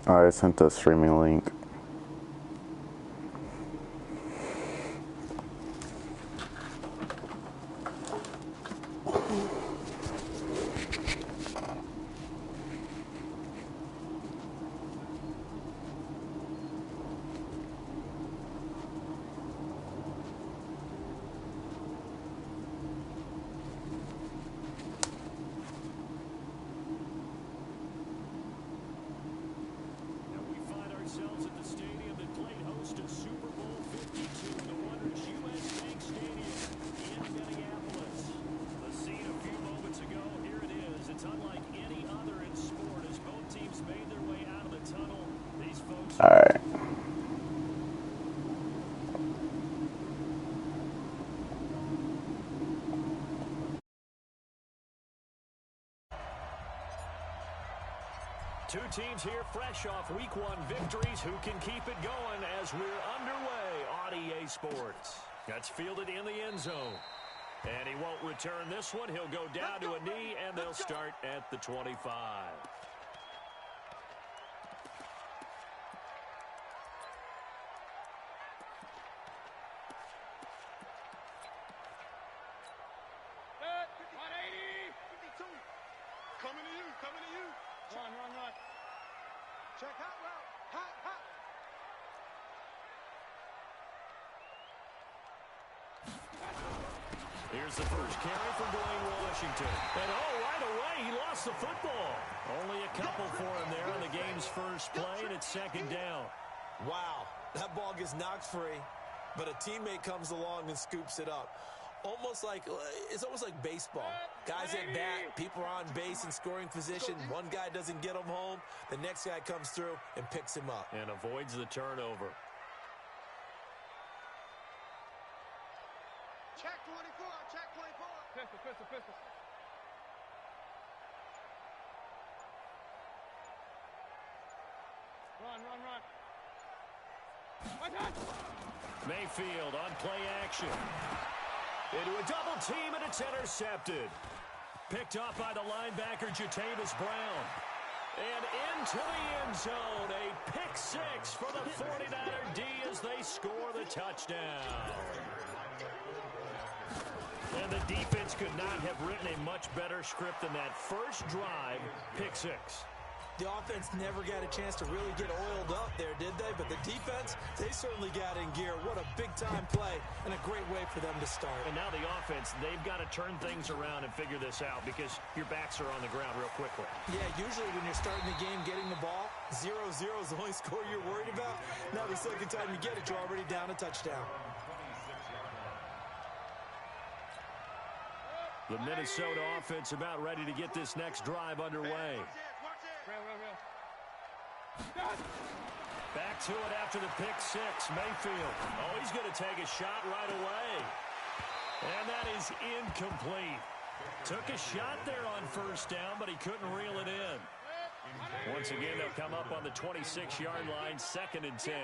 I sent the streaming link. Alright. Two teams here fresh off Week 1 victories. Who can keep it going as we're underway on EA Sports? That's fielded in the end zone. And he won't return this one. He'll go down to a knee, and they'll start at the 25. Check hot route. Hot. Here's the first carry for Dwayne Washington. And right away, he lost the football. Only a couple for him there on the game's first play, and it's second down. Wow, that ball gets knocked free, but a teammate comes along and scoops it up. It's almost like baseball. Guys at bat, people are on base in scoring position. One guy doesn't get him home. The next guy comes through and picks him up. And avoids the turnover. Check 24. Check 24. Pistol. Run. Mayfield on play action. Into a double team, and it's intercepted. Picked up by the linebacker, Jatavis Brown. And into the end zone, a pick six for the 49er D as they score the touchdown. And the defense could not have written a much better script than that first drive, pick six. The offense never got a chance to really get oiled up there, did they? But the defense, they certainly got in gear. What a big-time play and a great way for them to start. And now the offense, they've got to turn things around and figure this out because your backs are on the ground real quickly. Yeah, usually when you're starting the game getting the ball, 0-0 is the only score you're worried about. Now the second time you get it, you're already down a touchdown. The Minnesota offense about ready to get this next drive underway. Back to it after the pick six. Mayfield. Oh, he's going to take a shot right away. And that is incomplete. Took a shot there on first down, but he couldn't reel it in. Once again, they'll come up on the 26-yard line, 2nd and 10.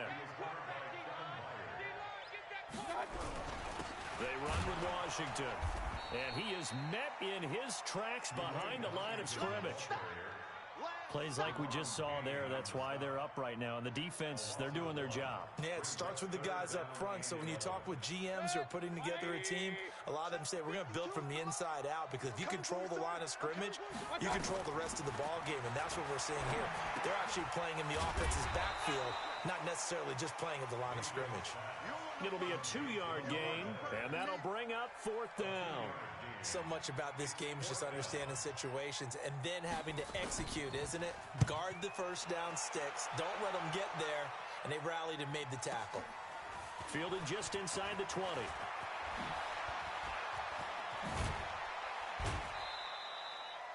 They run with Washington. And he is met in his tracks behind the line of scrimmage. Plays like we just saw there. That's why they're up right now. And the defense, they're doing their job. Yeah, it starts with the guys up front. So when you talk with GMs who are putting together a team, a lot of them say we're going to build from the inside out because if you control the line of scrimmage, you control the rest of the ball game. And that's what we're seeing here. They're actually playing in the offense's backfield, not necessarily just playing at the line of scrimmage. It'll be a 2-yard gain, and that'll bring up 4th down. So much about this game is just understanding situations and then having to execute, isn't it? Guard the first down sticks. Don't let them get there. And they rallied and made the tackle. Fielded just inside the 20.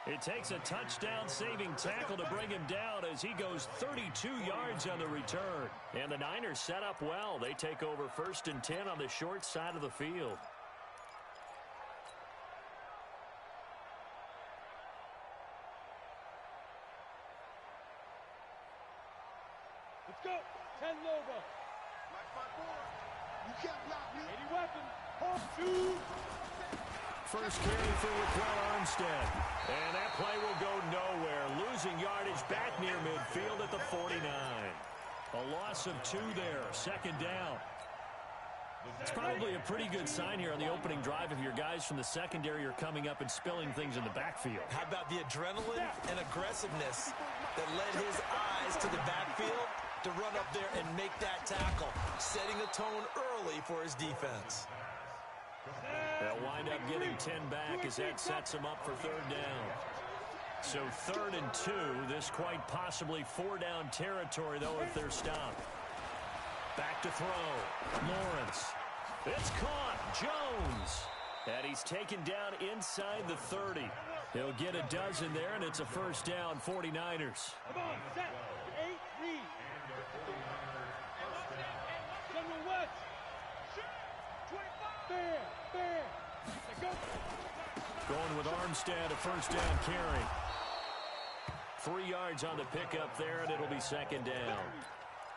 It takes a touchdown-saving tackle to bring him down as he goes 32 yards on the return. And the Niners set up well. They take over 1st and 10 on the short side of the field. Let's go. 10 over. You can't block me. Any weapon. Hold two. First carry for Raquel Armstead. And that play will go nowhere. Losing yardage back near midfield at the 49. A loss of 2 there, second down. It's probably a pretty good sign here on the opening drive if your guys from the secondary are coming up and spilling things in the backfield. How about the adrenaline and aggressiveness that led his eyes to the backfield to run up there and make that tackle, setting a tone early for his defense. They'll wind up getting 10 back as that sets them up for third down. So 3rd and 2, this quite possibly 4-down territory, though, if they're stopped. Back to throw. Lawrence. It's caught. Jones. And he's taken down inside the 30. He'll get a dozen there, and it's a first down, 49ers. Come on, set. 8, read. Someone west. Fair, fair. Go. Going with Armstead, a first down carry. 3 yards on the pickup there, and it'll be second down.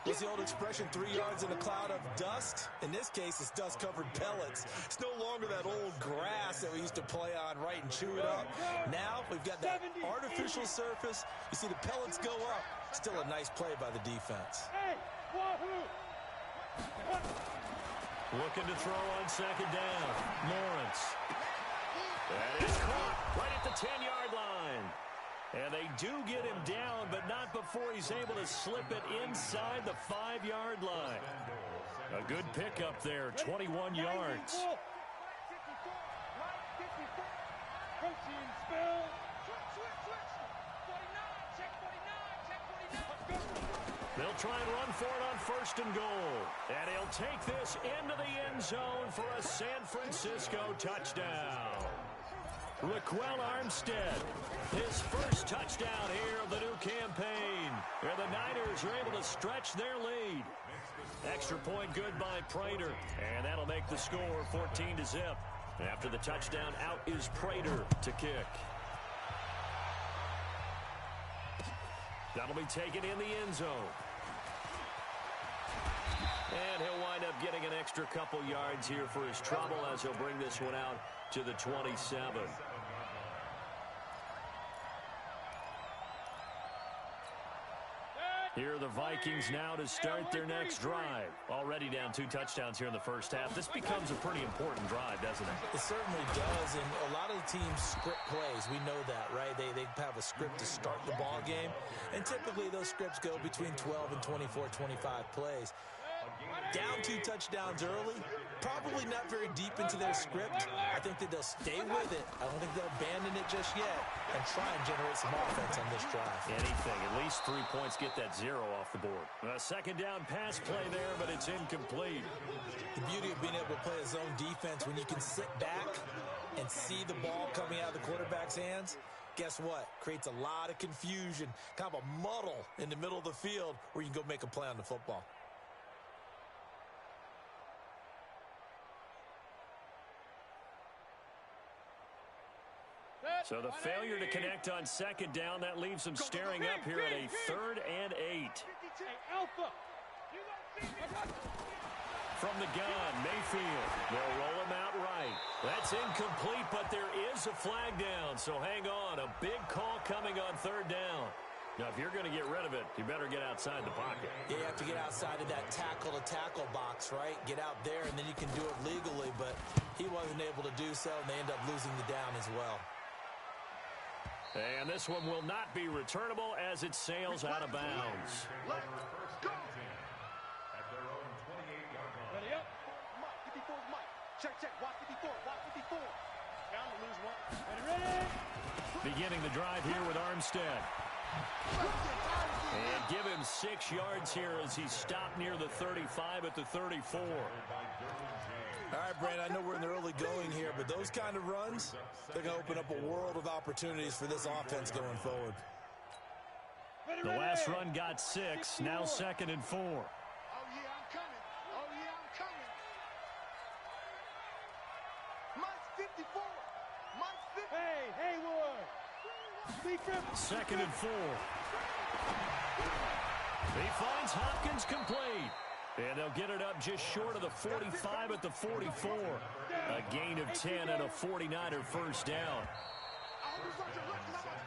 What's the old expression, 3 yards in a cloud of dust? In this case, it's dust-covered pellets. It's no longer that old grass that we used to play on, right, and chew it up. Now we've got that artificial surface. You see the pellets go up. Still a nice play by the defense. Hey, wahoo! Looking to throw on second down. Lawrence. That is caught right at the 10-yard line. And they do get him down, but not before he's able to slip it inside the 5-yard line. A good pickup there, 21 yards. They'll try and run for it on 1st and goal. And he'll take this into the end zone for a San Francisco touchdown. Raquel Armstead, his first touchdown here of the new campaign. Where the Niners are able to stretch their lead. Extra point good by Prater. And that'll make the score 14-0. After the touchdown, out is Prater to kick. That'll be taken in the end zone. And he'll wind up getting an extra couple yards here for his trouble as he'll bring this one out to the 27. Here are the Vikings now to start their next drive. Already down 2 touchdowns here in the first half. This becomes a pretty important drive, doesn't it? It certainly does, and a lot of the teams script plays. We know that, right? They have a script to start the ball game, and typically those scripts go between 12 and 24, 25 plays. Down 2 touchdowns early, probably not very deep into their script. I think that they'll stay with it. I don't think they'll abandon it just yet and try and generate some offense on this drive. Anything, at least 3 points, get that 0 off the board. A second down pass play there, but it's incomplete. The beauty of being able to play a zone defense when you can sit back and see the ball coming out of the quarterback's hands, guess what? Creates a lot of confusion, kind of a muddle in the middle of the field where you can go make a play on the football. So the failure to connect on second down, that leaves them staring up here at a 3rd and 8. From the gun, Mayfield. They'll roll him out right. That's incomplete, but there is a flag down, so hang on. A big call coming on 3rd down. Now, if you're going to get rid of it, you better get outside the pocket. Yeah, you have to get outside of that tackle-to-tackle box, right? Get out there, and then you can do it legally, but he wasn't able to do so, and they end up losing the down as well. And this one will not be returnable as it sails out of bounds. Let's go. Ready up. Mike, 54 is Mike. Check, watch 54, watch 54. Down to lose 1. Ready? Beginning the drive here with Armstead. And give him 6 yards here as he stopped near the 35 at the 34. All right, Brandon, I know we're in the early going here, but those kind of runs, they're going to open up a world of opportunities for this offense going forward. The last run got 6, now 2nd and 4. Oh, yeah, I'm coming. Oh, yeah, I'm coming. Mike's 54. Mike's 50. Hey, Haywood. 2nd and 4. He finds Hopkins complete. And they'll get it up just short of the 45 at the 44. A gain of 10 and a 49er first down.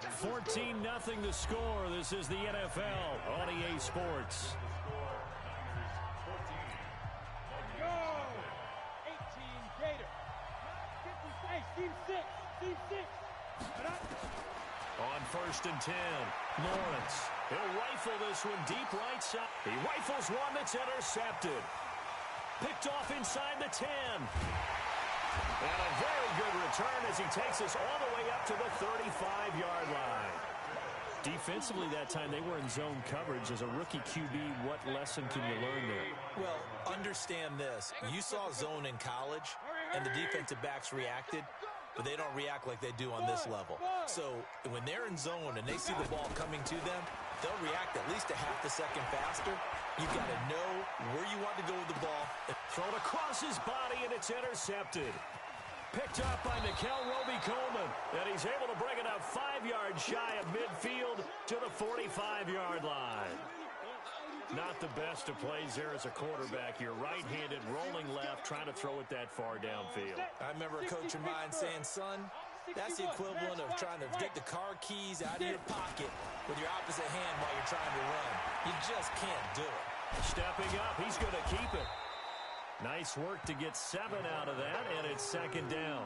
14-0 the score. This is the NFL on EA Sports. Go! 18 Gator. Hey, team 6. Team 6. On 1st and 10, Lawrence. He'll rifle this one deep right side. He rifles one that's intercepted. Picked off inside the 10. And a very good return as he takes us all the way up to the 35-yard line. Defensively that time, they were in zone coverage. As a rookie QB, what lesson can you learn there? Well, understand this. You saw zone in college, and the defensive backs reacted, but they don't react like they do on this level. So when they're in zone and they see the ball coming to them, they'll react at least a half a second faster. You've got to know where you want to go with the ball. Thrown across his body, and it's intercepted. Picked up by Nikel Roby-Coleman, and he's able to bring it up 5 yards shy of midfield to the 45-yard line. Not the best of plays there as a quarterback. You're right-handed, rolling left, trying to throw it that far downfield. I remember a coach of mine saying, son, that's the equivalent of trying to get the car keys out of your pocket with your opposite hand while you're trying to run. You just can't do it. Stepping up, he's going to keep it. Nice work to get 7 out of that, and it's 2nd down.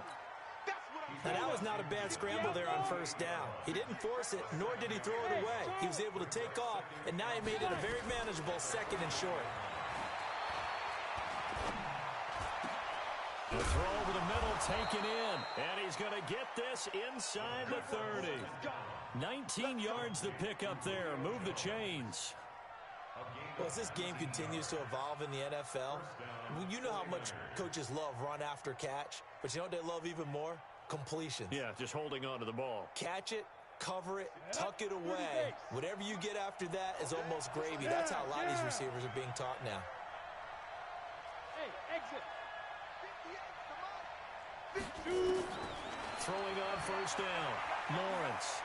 Now, that was not a bad scramble there on 1st down. He didn't force it, nor did he throw it away. He was able to take off, and now he made it a very manageable 2nd and short. The throw over the middle taken in, and he's going to get this inside the 30. 19 yards to pick up there. Move the chains. Well, as this game continues to evolve in the NFL, you know how much coaches love run after catch, but you know what they love even more? Completions. Yeah, just holding on to the ball. Catch it, cover it, tuck it away. Whatever you get after that is almost gravy. That's how a lot of these receivers are being taught now. Hey, exit. Throwing on 1st down. Lawrence.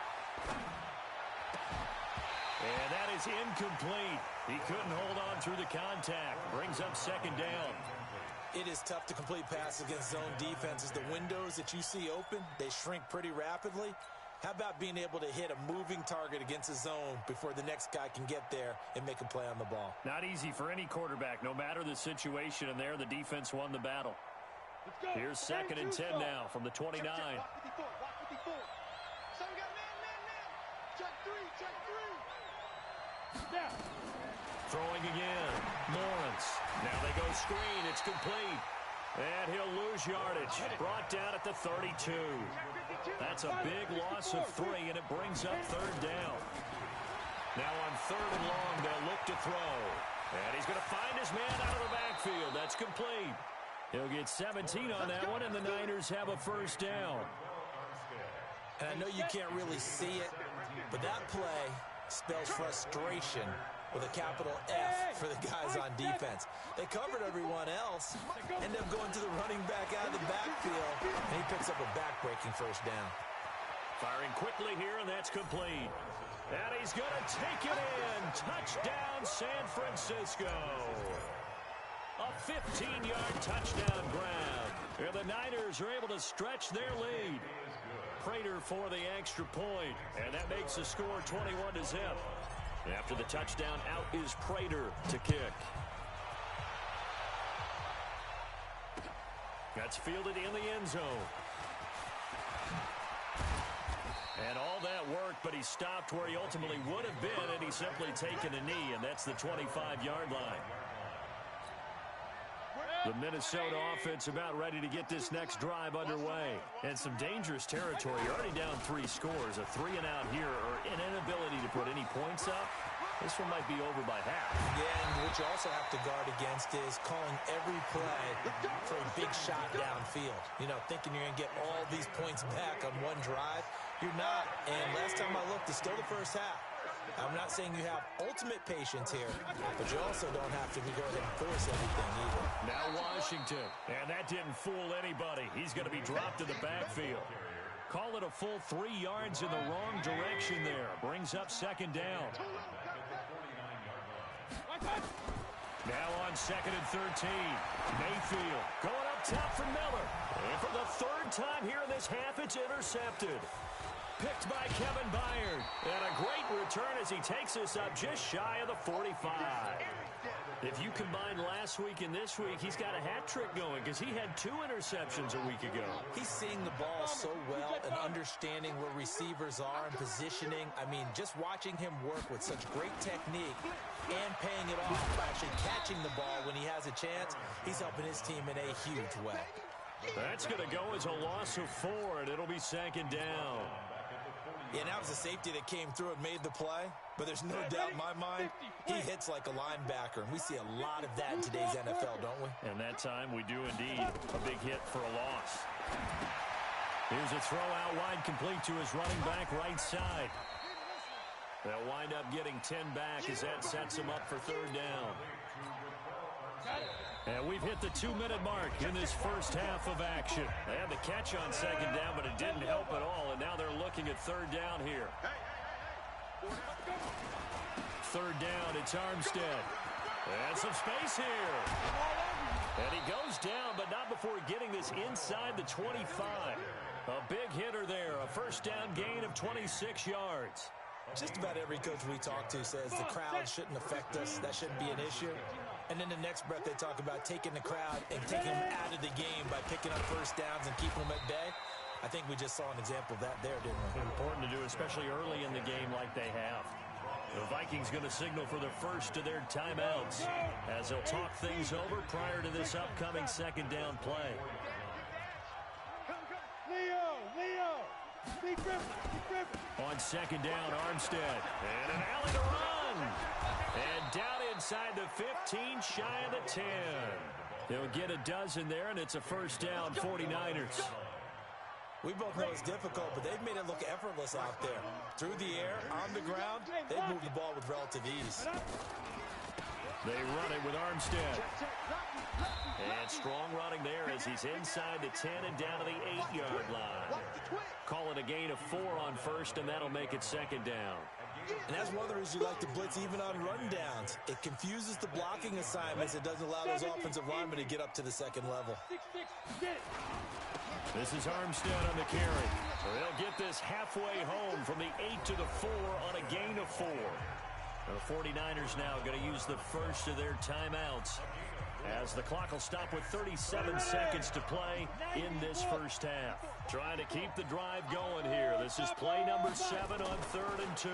And that is incomplete. He couldn't hold on through the contact. Brings up 2nd down. It is tough to complete passes against zone defenses. The windows that you see open, they shrink pretty rapidly. How about being able to hit a moving target against a zone before the next guy can get there and make a play on the ball? Not easy for any quarterback, no matter the situation, and there the defense won the battle. Here's 2nd and 10 now from the 29. Throwing again. Lawrence. Now they go screen. It's complete. And he'll lose yardage. Brought down at the 32. That's a big loss of 3, and it brings up 3rd down. Now on 3rd and long, they'll look to throw. And he's going to find his man out of the backfield. That's complete. He'll get 17 on that one, and the Niners have a 1st down. And I know you can't really see it, but that play spells frustration with a capital F for the guys on defense. They covered everyone else, end up going to the running back out of the backfield, and he picks up a back-breaking 1st down. Firing quickly here, and that's complete. And he's going to take it in. Touchdown, San Francisco. A 15-yard touchdown grab. And the Niners are able to stretch their lead. Prater for the extra point, and that makes the score 21-0. After the touchdown, out is Prater to kick. That's fielded in the end zone. And all that worked, but he stopped where he ultimately would have been, and he's simply taken a knee, and that's the 25-yard line. The Minnesota offense about ready to get this next drive underway. And some dangerous territory. You're already down 3 scores. A 3-and-out here, or an inability to put any points up. This one might be over by half. Yeah, and what you also have to guard against is calling every play for a big shot downfield. You know, thinking you're going to get all these points back on one drive. You're not. And last time I looked, it's still the first half. I'm not saying you have ultimate patience here, but you also don't have to go ahead and force everything either. Now Washington, and that didn't fool anybody. He's going to be dropped in the backfield. Call it a full 3 yards in the wrong direction there. Brings up 2nd down. Now on 2nd and 13. Mayfield going up top for Miller. And for the 3rd time here in this half, it's intercepted. Picked by Kevin Byard. And a great return as he takes us up just shy of the 45. If you combine last week and this week, he's got a hat trick going because he had 2 interceptions a week ago. He's seeing the ball so well and understanding where receivers are and positioning. I mean, just watching him work with such great technique and paying it off by actually catching the ball when he has a chance, he's helping his team in a huge way. That's going to go as a loss of 4, and it'll be 2nd down. Yeah, that was a safety that came through and made the play. But there's no doubt in my mind, he hits like a linebacker. And we see a lot of that in today's NFL, don't we? And that time we do indeed. A big hit for a loss. Here's a throw out wide complete to his running back right side. They'll wind up getting 10 back as that sets them up for 3rd down. And we've hit the 2-minute mark in this first half of action. They had the catch on 2nd down, but it didn't help at all. And now they're looking at 3rd down here. 3rd down, it's Armstead. And some space here. And he goes down, but not before getting this inside the 25. A big hitter there, a 1st down gain of 26 yards. Just about every coach we talk to says the crowd shouldn't affect us. That shouldn't be an issue. And then the next breath they talk about taking the crowd and taking them out of the game by picking up 1st downs and keeping them at bay. I think we just saw an example of that there, didn't we? Important to do, especially early in the game like they have. The Vikings going to signal for the first of their timeouts as they'll talk things over prior to this upcoming 2nd down play. On 2nd down, Armstead. And an alley to run. And down inside the 15, shy of the 10. He'll get a dozen there, and it's a 1st down, 49ers. We both know it's difficult, but they've made it look effortless out there. Through the air, on the ground, they've moved the ball with relative ease. They run it with Armstead. And strong running there as he's inside the 10 and down to the 8-yard line. Call it a gain of 4 on 1st, and that'll make it 2nd down. And that's one of the reasons you like to blitz even on rundowns. It confuses the blocking assignments. It doesn't allow those offensive linemen to get up to the 2nd level. This is Armstead on the carry. They'll get this halfway home from the 8 to the 4 on a gain of 4. The 49ers now going to use the first of their timeouts as the clock will stop with 37 seconds to play in this first half. Trying to keep the drive going here. This is play number 7 on 3rd and 2.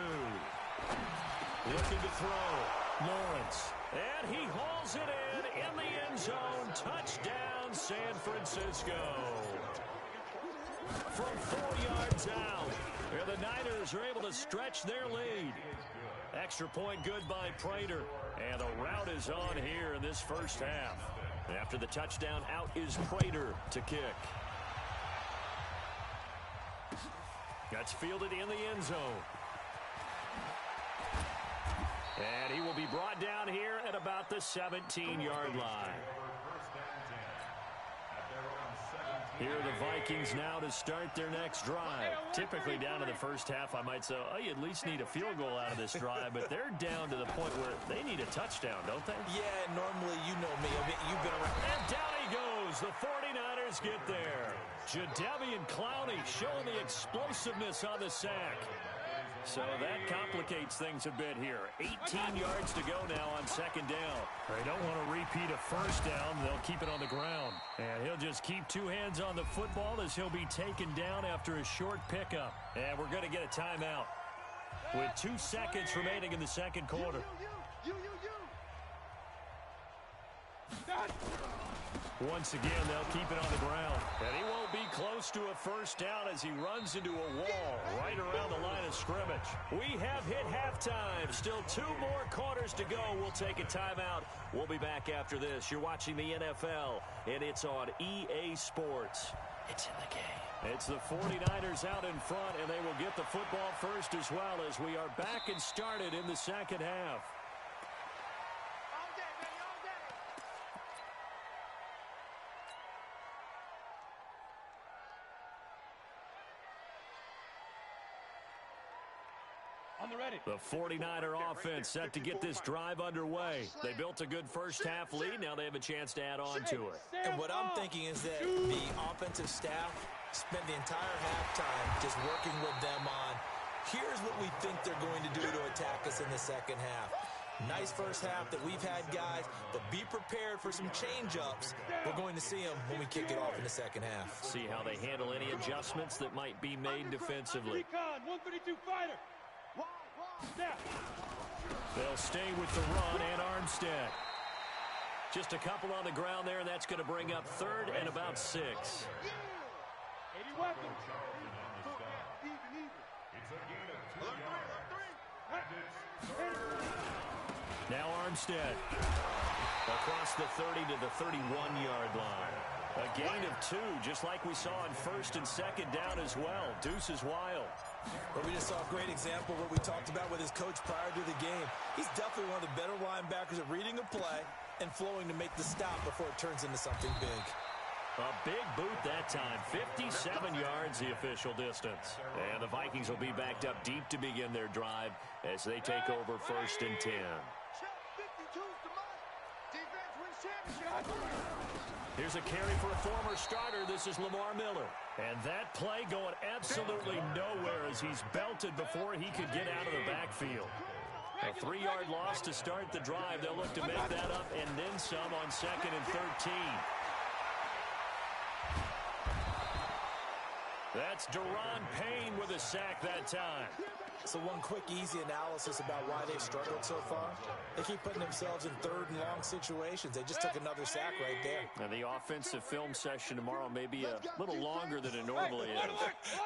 Looking to throw. Lawrence. And he hauls it in the end zone. Touchdown, San Francisco. From 4 yards out. And the Niners are able to stretch their lead. Extra point good by Prater. And the route is on here in this first half. After the touchdown, out is Prater to kick. That's fielded in the end zone. And he will be brought down here at about the 17-yard line. Here are the Vikings now to start their next drive. Typically down to the first half, I might say, oh, you at least need a field goal out of this drive, but they're down to the point where they need a touchdown, don't they? Yeah, normally, you know me. I mean, you've been around. And down he goes. The 49ers get there. Jadeveon Clowney showing the explosiveness on the sack. So that complicates things a bit here. 18 yards to go now on 2nd down. They don't want to repeat a first down. They'll keep it on the ground. And he'll just keep 2 hands on the football as he'll be taken down after a short pickup. And we're going to get a timeout with 2 seconds remaining in the 2nd quarter. Once again, they'll keep it on the ground. And he won't be close to a first down as he runs into a wall right around the line of scrimmage. We have hit halftime. Still 2 more quarters to go. We'll take a timeout. We'll be back after this. You're watching the NFL, and it's on EA Sports. It's in the game. It's the 49ers out in front, and they will get the football first as well as we are back and started in the 2nd half. The 49er offense set to get this drive underway. They built a good first half lead. Now they have a chance to add on to it. And what I'm thinking is that the offensive staff spent the entire halftime just working with them on, here's what we think they're going to do to attack us in the second half. Nice first half that we've had, guys, but be prepared for some change-ups. We're going to see them when we kick it off in the second half. See how they handle any adjustments that might be made defensively. 132 fighter. They'll stay with the run and Armstead. Just a couple on the ground there, and that's going to bring up third and about 6. 80 weapons. Now Armstead across the 30 to the 31-yard line. A gain of 2, just like we saw in first and second down as well. Deuce is wild. But we just saw a great example of what we talked about with his coach prior to the game. He's definitely one of the better linebackers at reading a play and flowing to make the stop before it turns into something big. A big boot that time. 57 yards the official distance. And the Vikings will be backed up deep to begin their drive as they take over first and 10. Here's a carry for a former starter. This is Lamar Miller. And that play going absolutely nowhere as he's belted before he could get out of the backfield. A 3-yard loss to start the drive. They'll look to make that up and then some on second and 13. That's Deron Payne with a sack that time. So one quick, easy analysis about why they've struggled so far. They keep putting themselves in third and long situations. They just took another sack right there. And the offensive film session tomorrow may be a little longer than it normally is.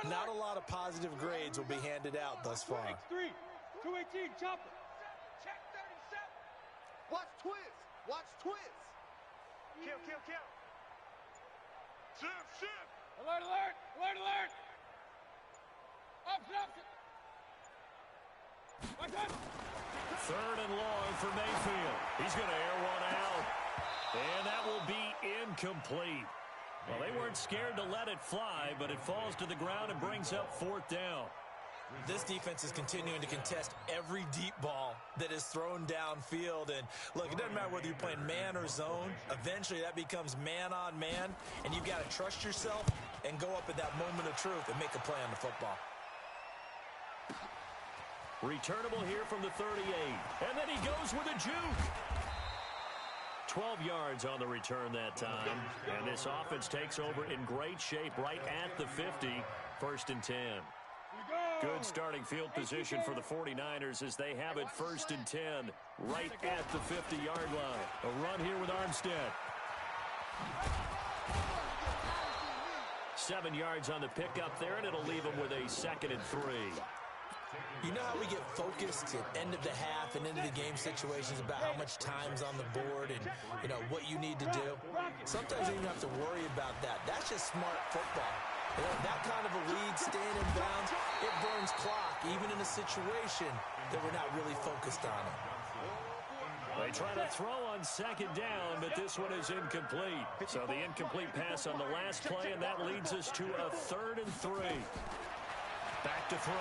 Not a lot of positive grades will be handed out thus far. 218, chopper. Check 37. Watch twist. Watch twist. Kill. Shift. Alert. Option. Third and long for Mayfield. He's going to air one out. And that will be incomplete. Well, they weren't scared to let it fly, but it falls to the ground and brings up fourth down. This defense is continuing to contest every deep ball that is thrown downfield. And, look, it doesn't matter whether you're playing man or zone. Eventually, that becomes man-on-man, and you've got to trust yourself and go up at that moment of truth and make a play on the football. Returnable here from the 38. And then he goes with a juke. 12 yards on the return that time. And this offense takes over in great shape right at the 50. First and 10. Good starting field position for the 49ers as they have it first and 10 right at the 50-yard line. A run here with Armstead. 7 yards on the pickup there, and it'll leave them with a second and 3. You know how we get focused at end of the half and into the game situations about how much time's on the board and, you know, what you need to do? Sometimes you don't even have to worry about that. That's just smart football. You know, that kind of a lead, staying in bounds, it burns clock, even in a situation that we're not really focused on it. They try to throw on second down, but this one is incomplete. So the incomplete pass on the last play, and that leads us to a 3rd and 3. Back to throw.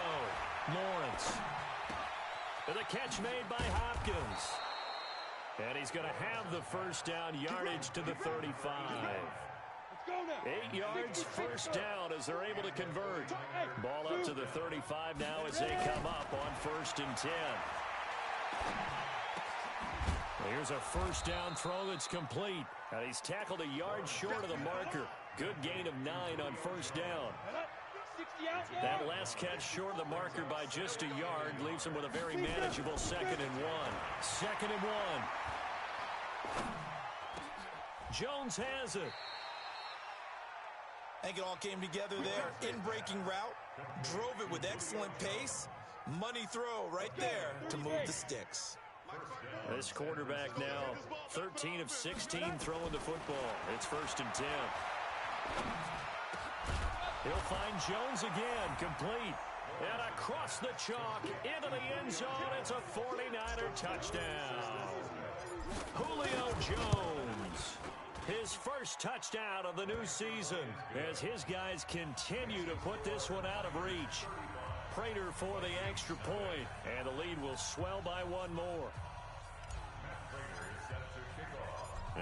Lawrence. And the catch made by Hopkins. And he's going to have the first down, yardage to the 35. 8 yards, first down as they're able to convert. Ball up to the 35 now as they come up on first and 10. Here's a first down throw that's complete. And he's tackled a yard short of the marker. Good gain of 9 on first down. That last catch short of the marker by just a yard leaves him with a very manageable 2nd and 1. 2nd and 1. Jones has it. I think it all came together there. In-breaking route, drove it with excellent pace. Money throw right there to move the sticks. This quarterback now 13 of 16 throwing the football. It's first and 10. He'll find Jones again, complete. And across the chalk, into the end zone, it's a 49er touchdown. Julio Jones, his first touchdown of the new season, as his guys continue to put this one out of reach. Prater for the extra point, and the lead will swell by one more.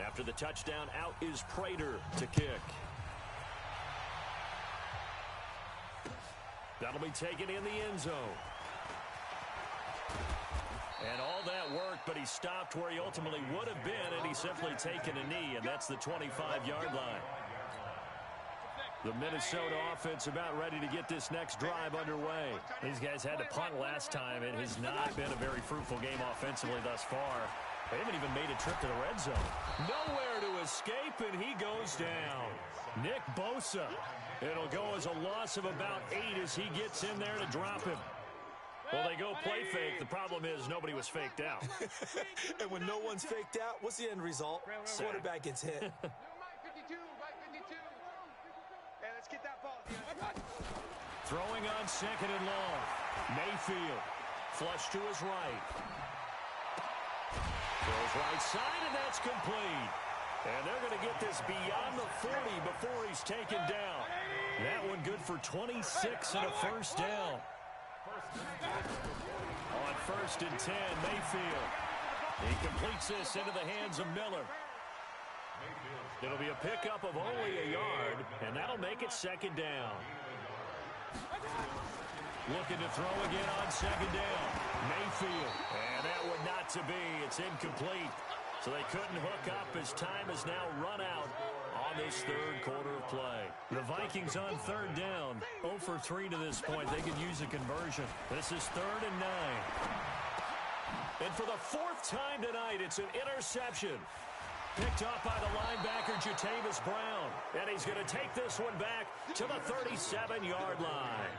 After the touchdown, out is Prater to kick. That'll be taken in the end zone. And all that work, but he stopped where he ultimately would have been, and he's simply taken a knee, and that's the 25-yard line. The Minnesota offense about ready to get this next drive underway. These guys had to punt last time. It has not been a very fruitful game offensively thus far. They haven't even made a trip to the red zone. Nowhere to escape, and he goes down. Nick Bosa. It'll go as a loss of about 8 as he gets in there to drop him. Well, they go play fake. The problem is nobody was faked out. And when no one's faked out, what's the end result? Quarterback gets hit. Get that ball, Throwing on second and long. Mayfield. Flush to his right. Throws right side, and that's complete. And they're going to get this beyond the 40 before he's taken down. That one good for 26 and a first down. On 1st and 10, Mayfield. He completes this into the hands of Miller. It'll be a pickup of only a yard, and that'll make it second down. Looking to throw again on second down. Mayfield. And that would not to be. It's incomplete. So they couldn't hook up as time has now run out on this third quarter of play. The Vikings on 3rd down. 0 for 3 to this point. They could use a conversion. This is 3rd and 9. And for the 4th time tonight, it's an interception. Picked up by the linebacker, Jatavis Brown. And he's going to take this one back to the 37-yard line.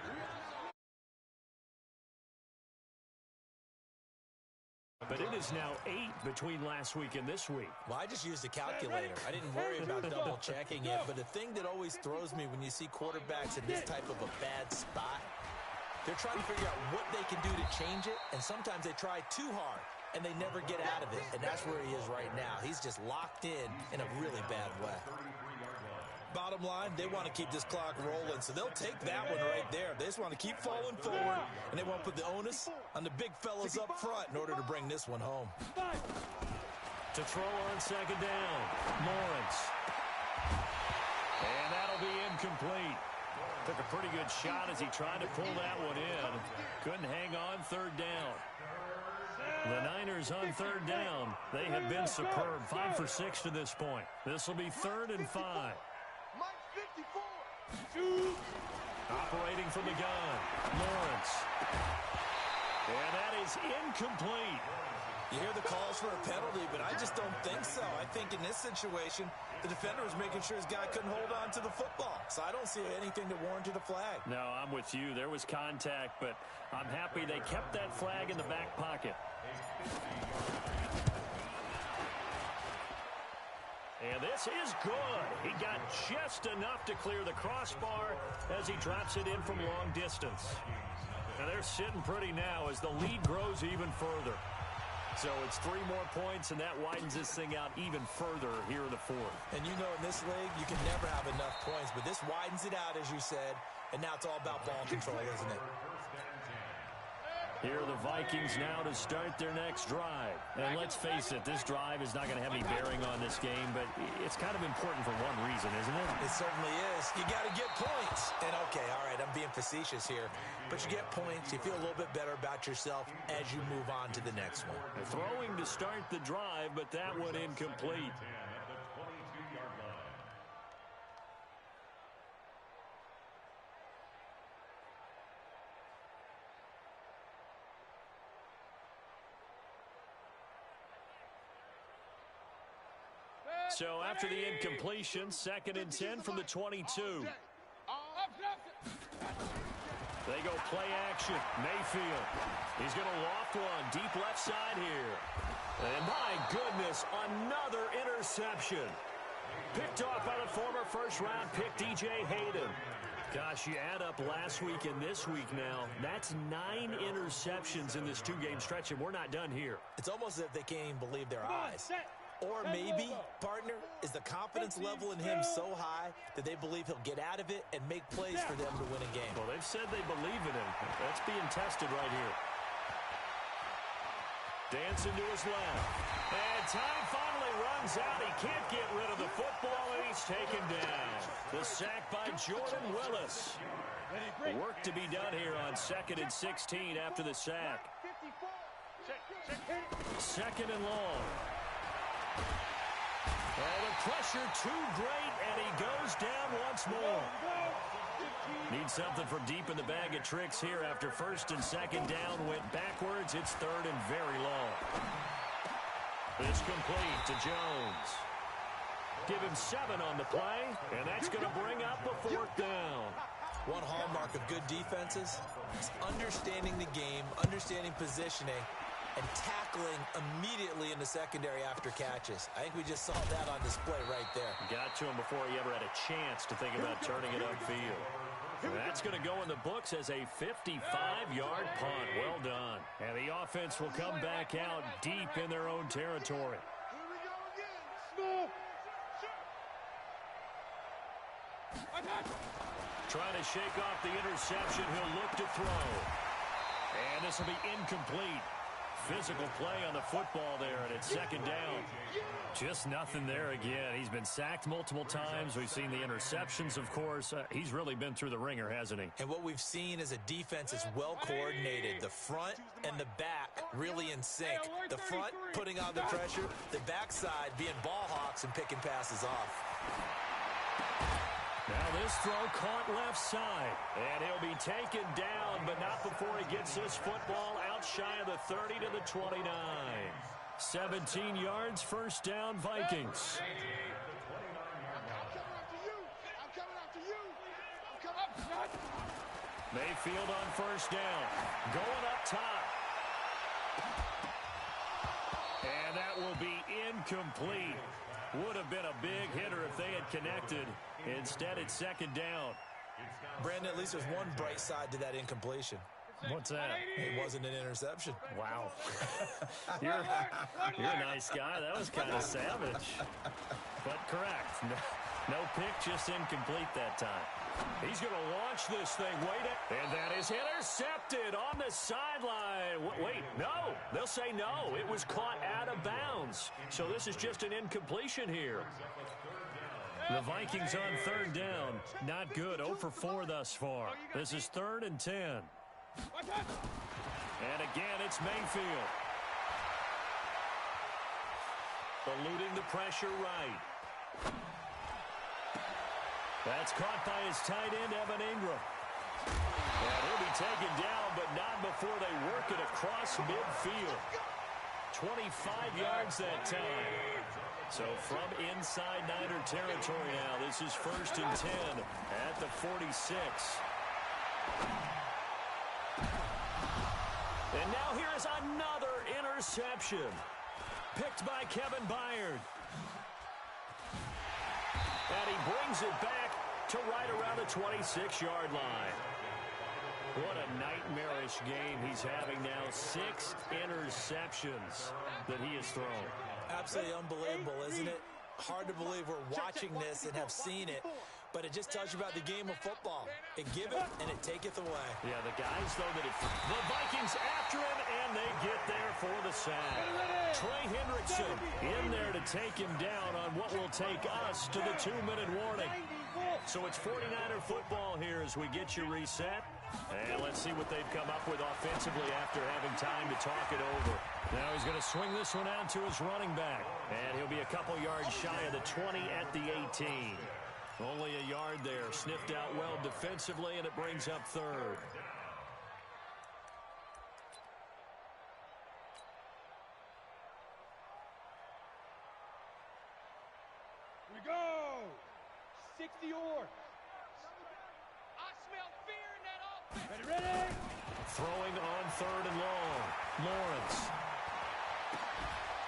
But it is now 8 between last week and this week. Well, I just used a calculator. I didn't worry about double-checking it. But the thing that always throws me when you see quarterbacks in this type of a bad spot, they're trying to figure out what they can do to change it. And sometimes they try too hard, and they never get out of it. And that's where he is right now. He's just locked in a really bad way. Bottom line, they want to keep this clock rolling, so they'll take that one right there. They just want to keep falling forward, and they want to put the onus on the big fellas up front in order to bring this one home. To throw on second down, Lawrence. And that'll be incomplete. Took a pretty good shot as he tried to pull that one in. Couldn't hang on 3rd down. The Niners on 3rd down. They have been superb. 5 for 6 to this point. This will be 3rd and 5. Operating from the gun, Lawrence. And that is incomplete. You hear the calls for a penalty, but I just don't think so. I think in this situation, the defender was making sure his guy couldn't hold on to the football. So I don't see anything that warranted a flag. No, I'm with you. There was contact, but I'm happy they kept that flag in the back pocket. And this is good. He got just enough to clear the crossbar as he drops it in from long distance. Now they're sitting pretty now as the lead grows even further. So it's 3 more points, and that widens this thing out even further here in the 4th. And you know in this league, you can never have enough points, but this widens it out, as you said, and now it's all about ball control, isn't it? Here are the Vikings now to start their next drive. And let's face it, this drive is not going to have any bearing on this game, but it's kind of important for one reason, isn't it? It certainly is. You got to get points. And, okay, all right, I'm being facetious here. But you get points, you feel a little bit better about yourself as you move on to the next one. Throwing to start the drive, but that one incomplete. So after the incompletion, 2nd and 10 from the 22. They go play action. Mayfield. He's going to loft one deep left side here. And my goodness, another interception. Picked off by the former first-round pick, DJ Hayden. Gosh, you add up last week and this week now, that's 9 interceptions in this 2-game stretch, and we're not done here. It's almost as if they can't even believe their eyes. Or maybe, partner, is the confidence level in him so high that they believe he'll get out of it and make plays for them to win a game? Well, they've said they believe in him. That's being tested right here. Dancing to his left. And time finally runs out. He can't get rid of the football, and he's taken down. The sack by Jordan Willis. Work to be done here on 2nd and 16 after the sack. 2nd and long. And the pressure too great, and he goes down once more. Needs something from deep in the bag of tricks here after 1st and 2nd down. Went backwards. It's 3rd and very long. It's complete to Jones. Give him 7 on the play, and that's going to bring up a 4th down. One hallmark of good defenses is understanding the game, understanding positioning, and tackling immediately in the secondary after catches. I think we just saw that on display right there. Got to him before he ever had a chance to think about turning it upfield. And that's going to go in the books as a 55-yard punt. Well done. And the offense will come back out deep in their own territory. Trying to shake off the interception. He'll look to throw. And this will be incomplete. Physical play on the football there, and it's 2nd down. Just nothing there again. He's been sacked multiple times. We've seen the interceptions, of course. He's really been through the ringer, hasn't he? And what we've seen is a defense that's well coordinated. The front and the back really in sync. The front putting on the pressure, the backside being ball hawks and picking passes off. Now this throw caught left side, and he'll be taken down, but not before he gets this football out shy of the 30 to the 29. 17 yards, 1st down, Vikings. Mayfield on 1st down, going up top. And that will be incomplete. Would have been a big hitter if they had connected. Instead, it's 2nd down. Brandon, at least there's one bright side to that incompletion. What's that? It wasn't an interception. Wow. You're a nice guy. That was kind of savage. But correct. No pick, just incomplete that time. He's going to launch this thing. And that is intercepted on the sideline. Wait, no. They'll say no. It was caught out of bounds. So this is just an incompletion here. The Vikings on 3rd down. Not good. 0 for 4 thus far. This is 3rd and 10. And again, it's Mayfield. Eluding the pressure right. That's caught by his tight end, Evan Ingram. And he'll be taken down, but not before they work it across midfield. 25 yards that time. So from inside Niner territory now, this is 1st and 10 at the 46. And now here is another interception. Picked by Kevin Byard. And he brings it back to right around the 26-yard line. What a nightmarish game he's having now. 6 interceptions that he has thrown. Absolutely unbelievable, isn't it? Hard to believe we're watching this and have seen it, but it just tells you about the game of football. It giveth and it taketh away. Yeah, the guys, though, the Vikings after him, and they get there for the sack. Trey Hendrickson in there to take him down on what will take us to the 2-minute warning. So it's 49er football here as we get you reset. And let's see what they've come up with offensively after having time to talk it over. Now he's going to swing this one out to his running back. And he'll be a couple yards shy of the 20 at the 18. Only a yard there. Sniffed out well defensively, and it brings up 3rd. Here we go. 60 or. I smell fear in that offense. Ready? Throwing on 3rd and long. Lawrence.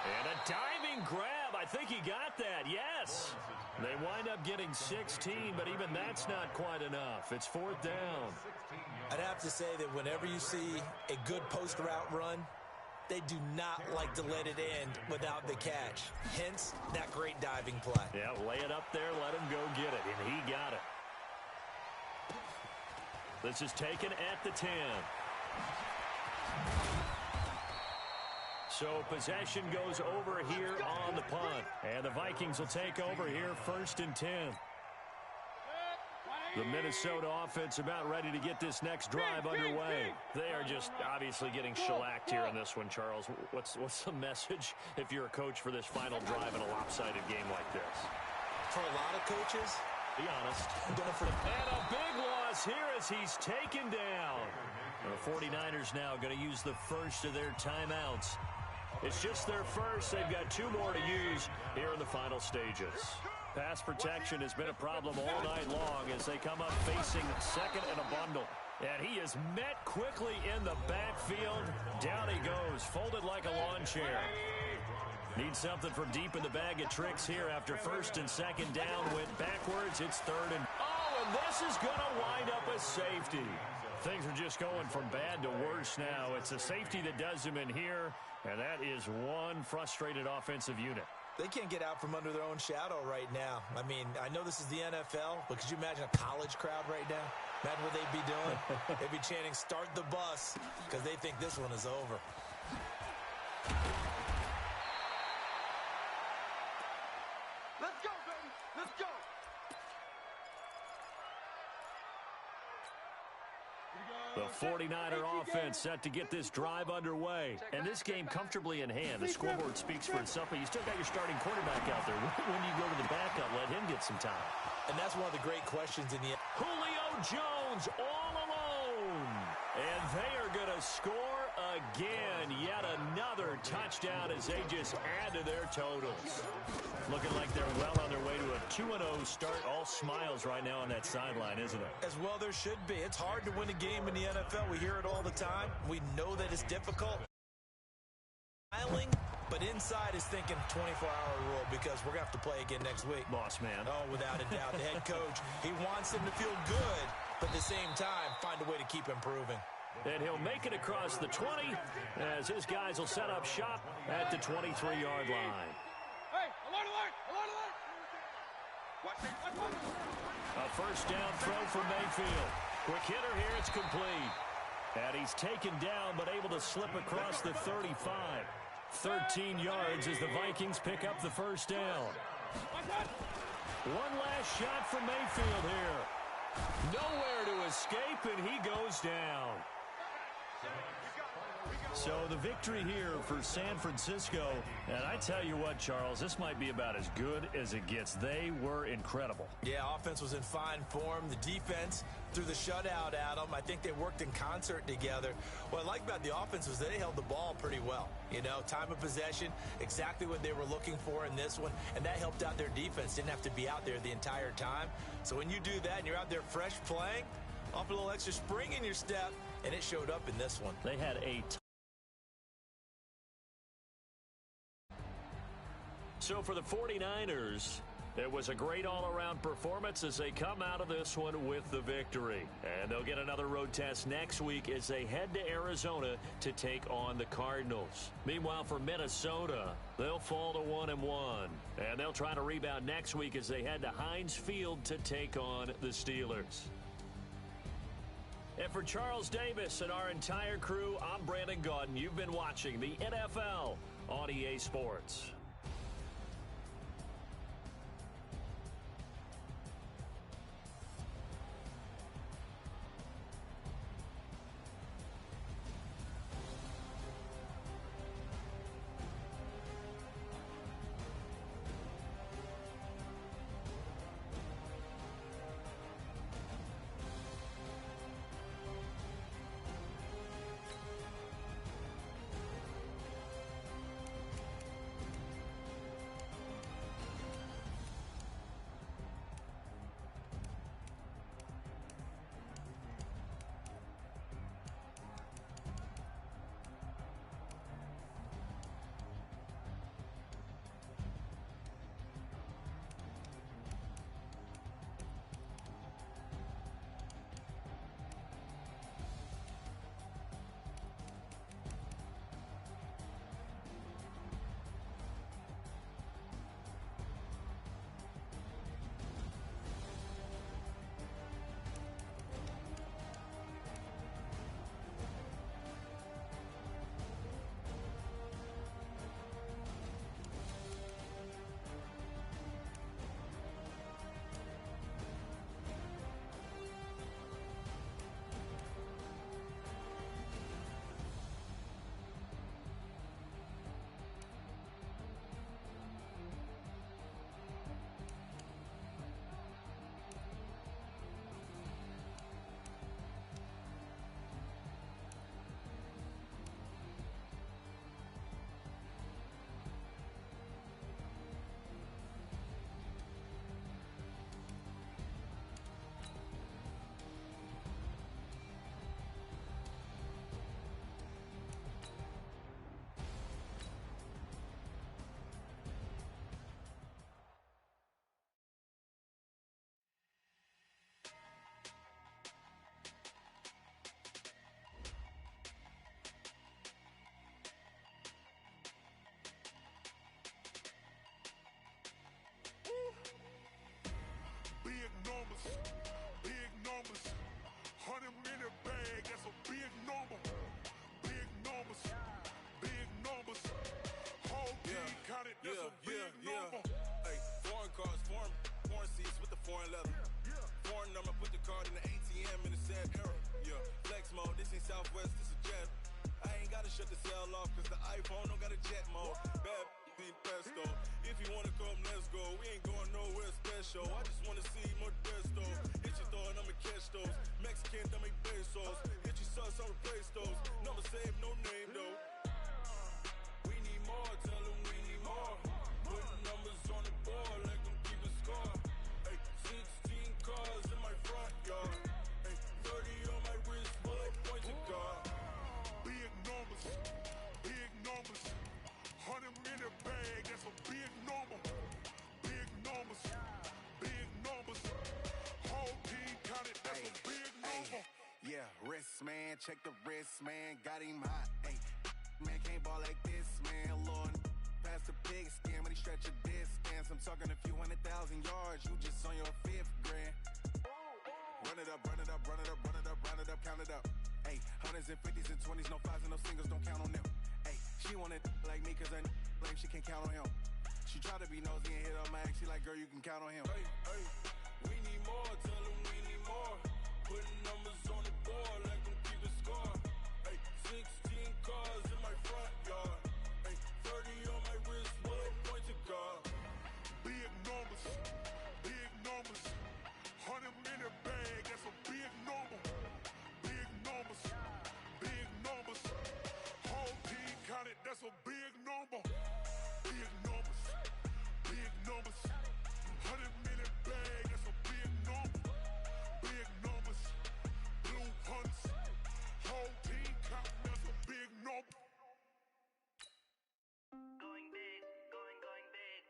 And a diving grab. I think he got that. Yes. They wind up getting 16, but even that's not quite enough. It's 4th down. I'd have to say that whenever you see a good post route run, They do not like to let it end without the catch. Hence, that great diving play. Yeah, lay it up there, let him go get it, and he got it. This is taken at the 10. So possession goes over here on the punt. And the Vikings will take over here 1st and 10. The Minnesota offense about ready to get this next drive underway. They are just obviously getting shellacked here in this one, Charles. What's the message if you're a coach for this final drive in a lopsided game like this? For a lot of coaches, be honest. And a big loss here as he's taken down. The 49ers now going to use the first of their timeouts. It's just their first. They've got 2 more to use here in the final stages. Pass protection has been a problem all night long as they come up facing second and a bundle. And he is met quickly in the backfield. Down he goes, folded like a lawn chair. Needs something from deep in the bag of tricks here after 1st and 2nd down. Went backwards. It's 3rd and... Oh, and this is going to wind up a safety. Things are just going from bad to worse now. It's a safety that does him in here, and that is one frustrated offensive unit. They can't get out from under their own shadow right now. I mean, I know this is the NFL, but could you imagine a college crowd right now? Imagine what they'd be doing. They'd be chanting, "Start the bus," because they think this one is over. Let's go, baby. Let's go. The 49er offense set to get this drive underway. And this game comfortably in hand. The scoreboard speaks for itself, but you still got your starting quarterback out there. When do you go to the backup, let him get some time? And that's one of the great questions in the... Julio Jones all alone. And they are going to score again. Yet another touchdown as they just add to their totals. Looking like they're well on their way to a 2-0 start. All smiles right now on that sideline, isn't it? As well there should be. It's hard to win a game in the NFL. We hear it all the time. We know that it's difficult. Smiling, but inside is thinking 24-hour rule because we're going to have to play again next week. Boss man. Oh, without a doubt. The head coach, he wants them to feel good, but at the same time, find a way to keep improving. And he'll make it across the 20 as his guys will set up shop at the 23-yard line. Hey, alert, alert, alert, alert. Watch it, watch it. A first down throw for Mayfield. Quick hitter here, it's complete. And he's taken down but able to slip across the 35. 13 yards as the Vikings pick up the first down. One last shot from Mayfield here. Nowhere to escape, and he goes down. So the victory here for San Francisco. And I tell you what, Charles, this might be about as good as it gets. They were incredible. Yeah, offense was in fine form. The defense threw the shutout at them. I think they worked in concert together. What I like about the offense was they held the ball pretty well. You know, time of possession, exactly what they were looking for in this one. And that helped out their defense. Didn't have to be out there the entire time. So when you do that and you're out there fresh playing, off a little extra spring in your step, and it showed up in this one. They had a So for the 49ers, it was a great all-around performance as they come out of this one with the victory. And they'll get another road test next week as they head to Arizona to take on the Cardinals. Meanwhile, for Minnesota, they'll fall to 1-1. And they'll try to rebound next week as they head to Heinz Field to take on the Steelers. And for Charles Davis and our entire crew, I'm Brandon Gaudin. You've been watching the NFL on EA Sports. Yeah, Hey, foreign cars, foreign seats with the foreign leather. Foreign number, put the card in the ATM in the sad era. Yeah, flex mode, this ain't Southwest, this a jet. I ain't gotta shut the cell off, cause the iPhone don't got a jet mode. Bad be pesto. If you wanna come, let's go. We ain't going nowhere special. I just wanna see Modesto. Hit your thought, I'ma catch those. Mexican, I make pesos. Hit your sauce, I'll replace those. Number save, no name though. We need more, tell them we need more. Putting numbers on the board, like them keep a score. Hey, 16 cars in my front yard. Hey, 30 on my wrist, bullet points of God. Big numbers, big numbers. 100-minute bag, that's a big number. Big numbers, big numbers. Whole team counted, that's a big number. Yeah, wrist man, check the wrist man, got him hot. Ay, man can't ball like this, man. Lord, past the pig skin, when he stretch a distance. I'm talking a few 100,000 yards, you just on your 5th grand. Run it up, run it up, run it up, run it up, run it up, count it up. Ay, hundreds and 50s and 20s, no 5s and no singles, don't count on them. Ay, she want it like me, cause I blame she can't count on him. She try to be nosy and hit on my ex, she like, girl, you can count on him. Hey, we need more, tell them we need more. Putting numbers on the board, like them keep a score. Hey, 16 cars in my front yard. Hey, 30 on my wrist, bullet points of God. Big numbers, big numbers. 100-minute bag, that's a big number. Big numbers, big numbers. Whole team counted, that's a big number. Big numbers, big numbers. 100-minute bag, that's a big number. Big numbers, blue hunts. Whole team counting, that's a big number. Going big, going big.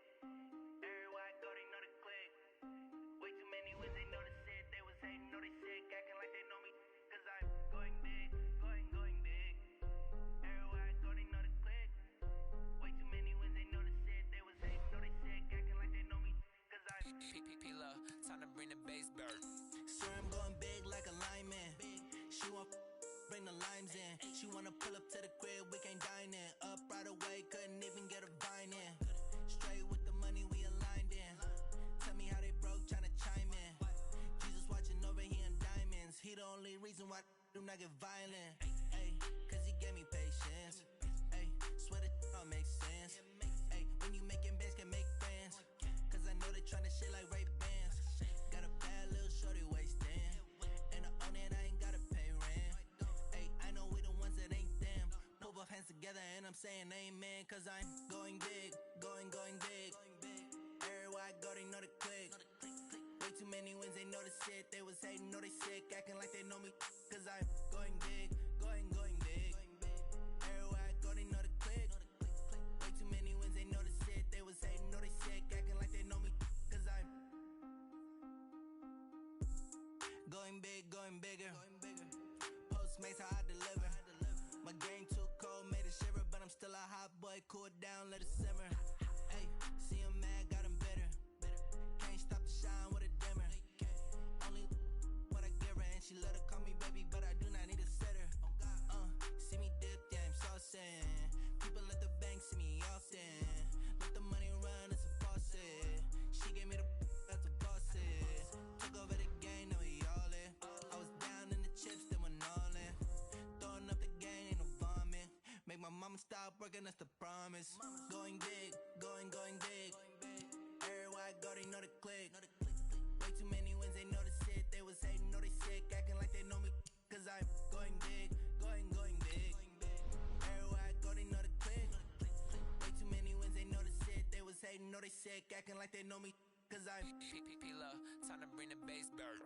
Everywhere I go, they know the click. Way too many wins, they know the shit. They was hating, know they sick, acting like they know me. Cause I'm going big, going big. Everywhere I go, they know the click. Way too many wins, they know the shit. They was hating, know they sick, acting like they know me. Cause I'm P-P-P-Love, time to bring the bass bird. sir, I'm going big like a lineman. She want bring the limes in. She wanna pull up to the crib, we can't dine in. Up right away, couldn't even get a vine in. Straight with the money, we aligned in. Tell me how they broke, tryna chime in. Jesus watching over here in diamonds. He the only reason why I do not get violent. Ay, cause he gave me patience. Ay, swear that all makes sense. Ay, when you making bands, can make friends. Cause I know they tryna shit like Ray-Bans. Got a bad little shorty wasting. And I own it, I ain't gotta pay rent. Ay, I know we the ones that ain't them. Put both hands together and I'm saying amen. Cause I'm going big, going big. Everywhere I go, they know the click. Way too many wins, they know the shit. They was hating, know they sick, acting like they know me. Cause I'm going big, going big. Everywhere I go, they know the click. Way too many wins, they know the shit. They was hating, know they sick, acting like they know me. Cause I'm going big, going bigger. Postmates, how I deliver. My game too cold, made it shiver. But I'm still a hot boy, cool it down, let it simmer. Hey, see him mad, got him bitter. Can't stop the shine with a dimmer. Only what I give her, and she love to call me baby, but I do not need a sitter. See me dip, yeah, I'm saucing. People at the bank see me often. Let the money run, it's a faucet. She gave me the that's a boss is. Took over the game, now we all in. I was down in the chips, they went all in. Throwing up the game, ain't no vomit. Make my mama stop working, that's the promise. Going big, going big. Everywhere I go, they know the click. Way too many wins, they know the shit. They was hating, know they sick, acting like they know me. Cause I'm going big, going big. Everywhere I go, they know the click. Way too many wins, they know the shit. They was hating, know they sick, acting like they know me. Cause I'm P-P-P-Love, time to bring the bass bird.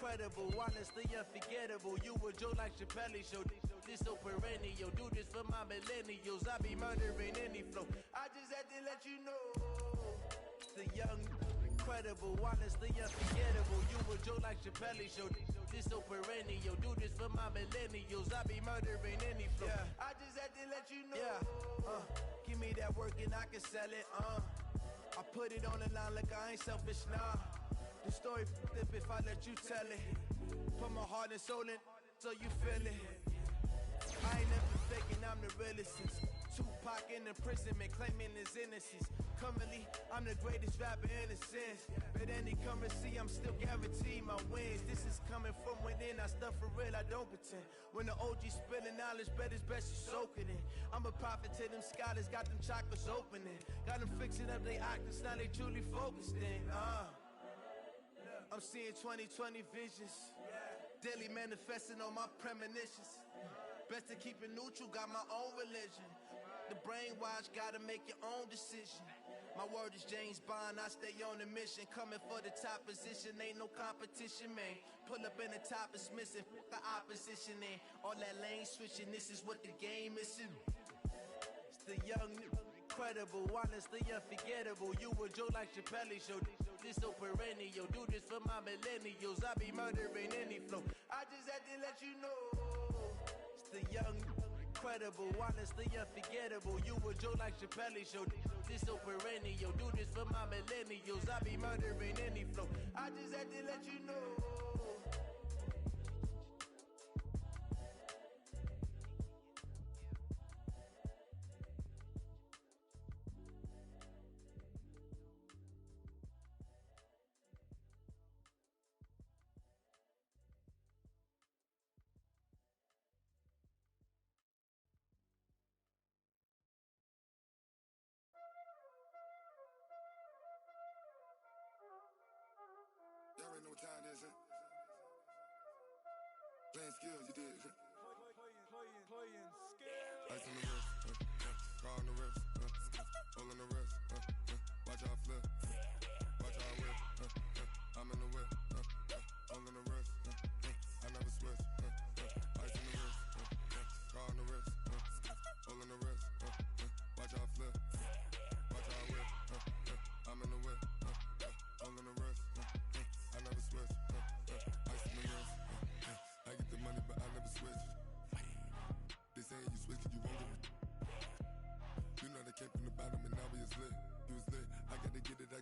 incredible, honestly unforgettable. You a Joe like Chappelle show. This so perennial, do this for my millennials. I be murdering any flow. I just had to let you know. The young, incredible, honestly unforgettable. You a Joe like Chappelle show. This so perennial, do this for my millennials. I be murdering any flow. Yeah. I just had to let you know. Yeah. Give me that work and I can sell it. I put it on the line like I ain't selfish, nah. The story flip if I let you tell it. Put my heart and soul in so you feel it. I ain't never faking, I'm the realest since Tupac in imprisonment, claiming his innocence. Currently, I'm the greatest rapper in a sense. But any currency, I'm still guaranteed my wins. This is coming from within, I stuff for real, I don't pretend. When the OG spilling knowledge, bet it's best you soak it in. I'm a prophet to them scholars, got them chakras opening. Got them fixing up they octaves, now they truly focused in. I'm seeing 2020 visions. Daily manifesting on my premonitions. Best to keep it neutral, got my own religion. The brainwash, gotta make your own decision. My word is James Bond, I stay on a mission. Coming for the top position, ain't no competition, man. Pull up in the top is missing, the opposition in. All that lane switching, this is what the game is. It's the young, incredible, honestly unforgettable. You a Joe like Chappelle show. This so perennial, do this for my millennials. I be murdering any flow. I just had to let you know. It's the young, incredible, honestly unforgettable. You a Joe like Chappelle show. This so perennial, do this for my millennials. I be murdering any flow. I just had to let you know. Y'all already know what time it is, huh? Playing skills, you did. Playing skills. Ice on the wrist, car on the wrist, hole on the wrist, watch how I flip, watch how I whip, I'm in the whip, hole on the wrist, I never switch, ice on the wrist, car on the wrist, hole on the wrist, watch how I flip, watch how I whip, I'm in the whip, hole on the wrist, I never switch, ice on the wrist, I get the money but I never switch. They saying you switch cause you won't get it. You know they came from the bottom and now we is lit. You was lit, I gotta get it, I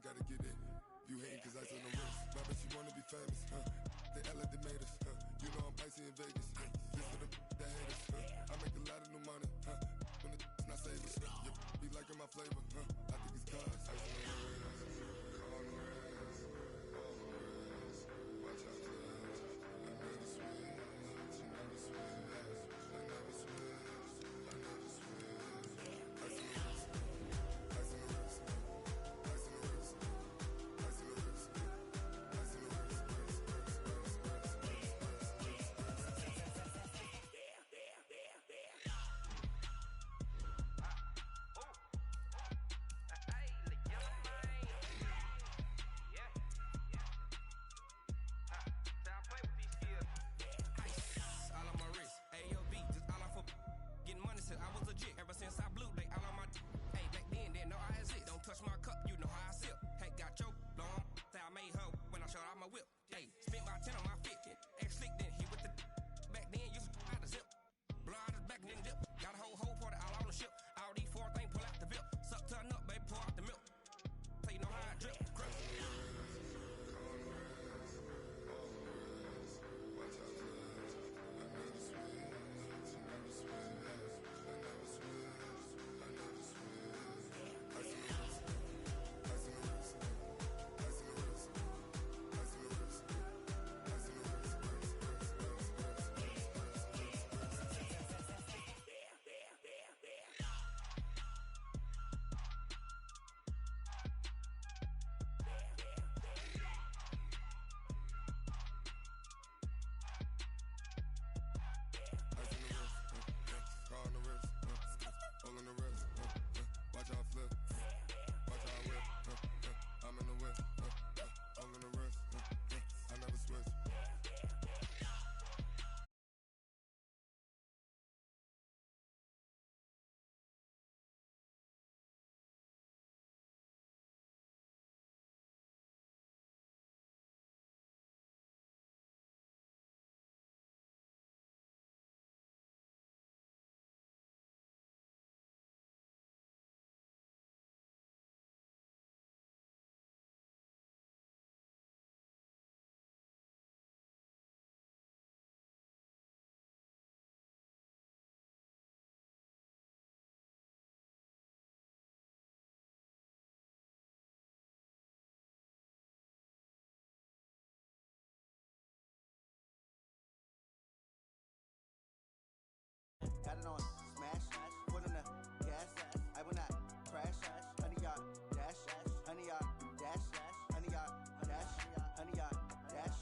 on smash, foot on the gas. I will not crash. Honey yard dash, honey yard dash, honey yard dash, honey yard dash,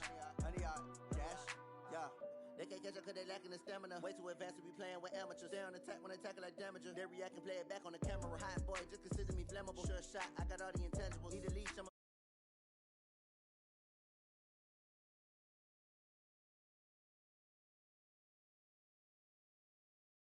honey yard dash. Yeah. They can't catch up cause they lacking the stamina. Way too advanced to be playing with amateurs. They on attack when they tackle like damager. They react and play it back on the camera. Hot boy, just consider me flammable. Sure shot, I got all the intangibles. Need a leash, I'm